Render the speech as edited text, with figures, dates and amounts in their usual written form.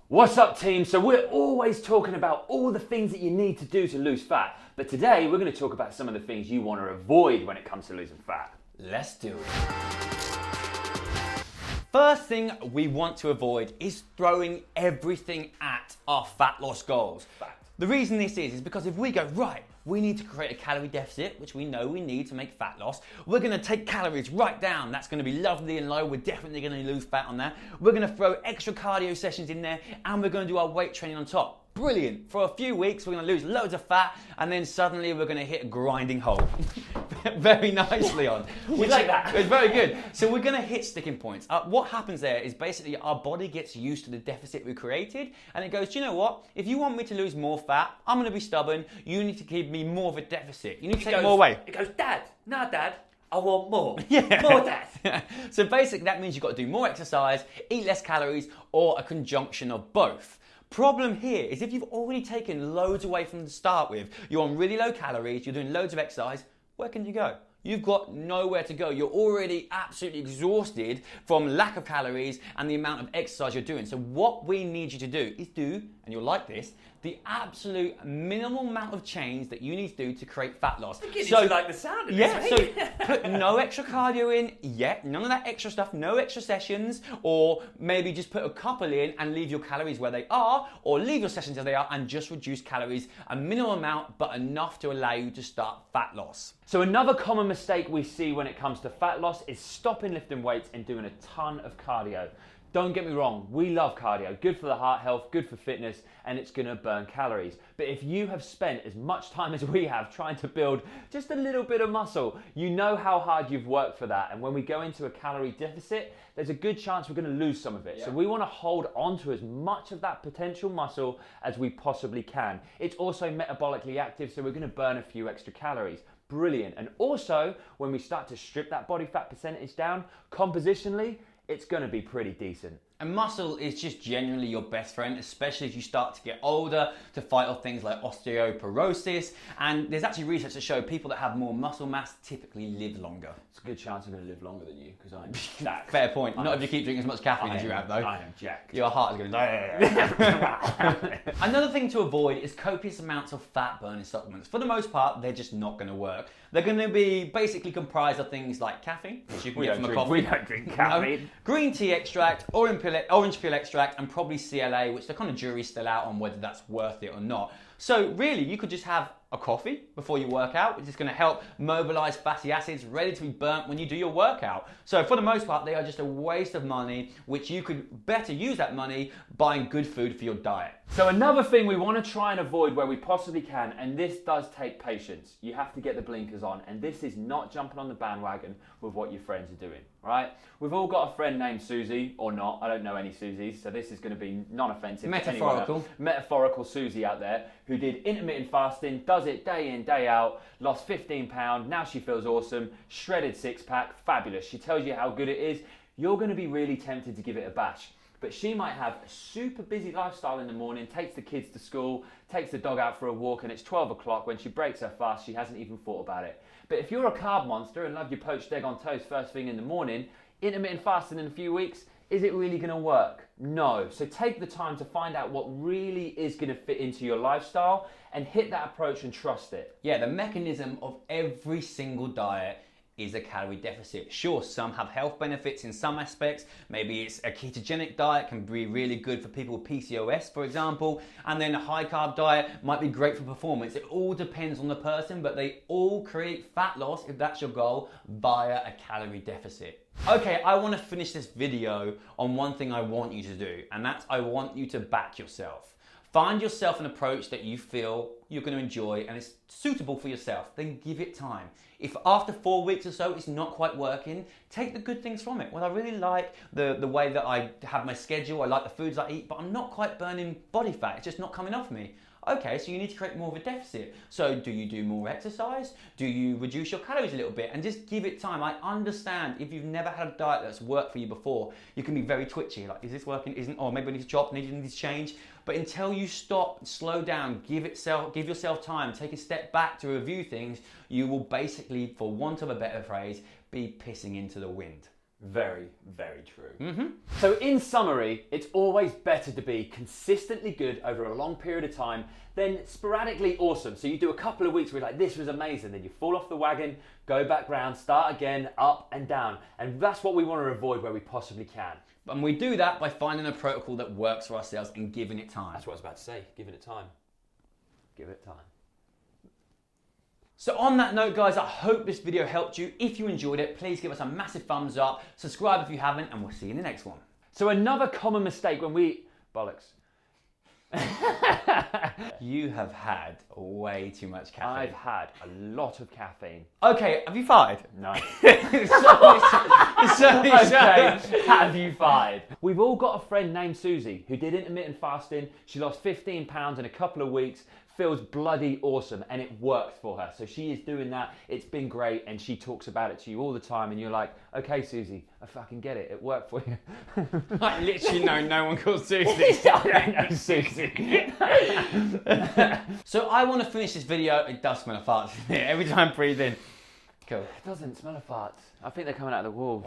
What's up, team? So we're always talking about all the things that you need to do to lose fat, but today we're going to talk about some of the things you want to avoid when it comes to losing fat. Let's do it. First thing we want to avoid is throwing everything at our fat loss goals. Fact. The reason this is because if we go, right, we need to create a calorie deficit, which we know we need to make fat loss. We're gonna take calories right down. That's gonna be lovely and low. We're definitely gonna lose fat on that. We're gonna throw extra cardio sessions in there and we're gonna do our weight training on top. Brilliant. For a few weeks, we're gonna lose loads of fat and then suddenly we're gonna hit a grinding halt. Very nicely on. We like that. It's very good. So we're gonna hit sticking points. What happens there is basically our body gets used to the deficit we created and it goes, do you know what? If you want me to lose more fat, I'm gonna be stubborn. You need to give me more of a deficit. You need to take more away. It goes, Dad, I want more. Yeah. More, Dad. So basically that means you've got to do more exercise, eat less calories, or a conjunction of both. Problem here is if you've already taken loads away from the start with, you're on really low calories, you're doing loads of exercise, where can you go? You've got nowhere to go. You're already absolutely exhausted from lack of calories and the amount of exercise you're doing. So what we need you to do is do, and you'll like this, the absolute minimal amount of change that you need to do to create fat loss. So you like the sound of this, so mate. put no extra cardio in yet, none of that extra stuff, no extra sessions, or maybe just put a couple in and leave your calories where they are, or leave your sessions as they are and just reduce calories a minimal amount, but enough to allow you to start fat loss. So another common mistake we see when it comes to fat loss is stopping lifting weights and doing a ton of cardio. Don't get me wrong, we love cardio, good for the heart health, good for fitness, and it's gonna burn calories. But if you have spent as much time as we have trying to build just a little bit of muscle, you know how hard you've worked for that. And when we go into a calorie deficit, there's a good chance we're gonna lose some of it. Yeah. So we wanna hold on to as much of that potential muscle as we possibly can. It's also metabolically active, so we're gonna burn a few extra calories. Brilliant. And also, when we start to strip that body fat percentage down, compositionally, it's gonna be pretty decent. And muscle is just genuinely your best friend, especially as you start to get older, to fight off things like osteoporosis. And there's actually research to show people that have more muscle mass typically live longer. It's a good chance I'm going to live longer than you because I'm jacked. Fair point. Not if you keep drinking as much caffeine as you have, though. I am jacked. Your heart is going to die. Another thing to avoid is copious amounts of fat burning supplements. For the most part, they're just not going to work. They're going to be basically comprised of things like caffeine, which you can get from a coffee. We don't drink caffeine. Green tea extract, orange peel extract, and probably CLA, which the kind of jury's still out on whether that's worth it or not. So really, you could just have a coffee before you work out, which is going to help mobilize fatty acids ready to be burnt when you do your workout. So for the most part, they are just a waste of money, which you could better use that money buying good food for your diet. So another thing we want to try and avoid where we possibly can, and this does take patience, you have to get the blinkers on, and this is not jumping on the bandwagon with what your friends are doing, right? We've all got a friend named Susie, or not, I don't know any Susies, so this is going to be non-offensive. Metaphorical. Metaphorical Susie out there who did intermittent fasting, does it day in, day out, lost 15 pounds, now she feels awesome, shredded six-pack, fabulous. She tells you how good it is. You're going to be really tempted to give it a bash. But she might have a super busy lifestyle in the morning, takes the kids to school, takes the dog out for a walk, and it's 12 o'clock. When she breaks her fast, she hasn't even thought about it. But if you're a carb monster and love your poached egg on toast first thing in the morning, intermittent fasting in a few weeks, is it really going to work? No. So take the time to find out what really is going to fit into your lifestyle and hit that approach and trust it. Yeah, the mechanism of every single diet is a calorie deficit. Sure, some have health benefits in some aspects. Maybe it's a ketogenic diet can be really good for people with PCOS, for example, and then a high carb diet might be great for performance. It all depends on the person, but they all create fat loss, if that's your goal, via a calorie deficit. Okay, I want to finish this video on one thing I want you to do, and that's I want you to back yourself. Find yourself an approach that you feel you're going to enjoy and is suitable for yourself. Then give it time. If after 4 weeks or so it's not quite working, take the good things from it. Well, I really like the way that I have my schedule. I like the foods I eat, but I'm not quite burning body fat. It's just not coming off me. Okay, so you need to create more of a deficit. So do you do more exercise? Do you reduce your calories a little bit? And just give it time. I understand if you've never had a diet that's worked for you before, you can be very twitchy. Like, is this working? Isn't? Or maybe I need to chop, need to change. But until you stop, slow down, give yourself time, take a step back to review things, you will basically, for want of a better phrase, be pissing into the wind. Very, very true. So in summary, it's always better to be consistently good over a long period of time than sporadically awesome. So you do a couple of weeks where you're like, this was amazing, then you fall off the wagon, go back round, start again, up and down. And that's what we want to avoid where we possibly can. And we do that by finding a protocol that works for ourselves and giving it time. That's what I was about to say, giving it time. Give it time. So on that note, guys, I hope this video helped you. If you enjoyed it, please give us a massive thumbs up, subscribe if you haven't, and we'll see you in the next one. So another common mistake when we... Bollocks. You have had way too much caffeine. I've had a lot of caffeine. Okay, have you farted? No. Okay, have you fired? We've all got a friend named Susie who did intermittent fasting. She lost 15 pounds in a couple of weeks, feels bloody awesome, and it worked for her. So she is doing that. It's been great, and she talks about it to you all the time, and you're like, okay, Susie, I fucking get it. It worked for you. I literally know no one calls Susie. I don't know Susie. So I want to finish this video. It does smell of farts every time I breathe in. Cool. It doesn't smell of farts. I think they're coming out of the wall.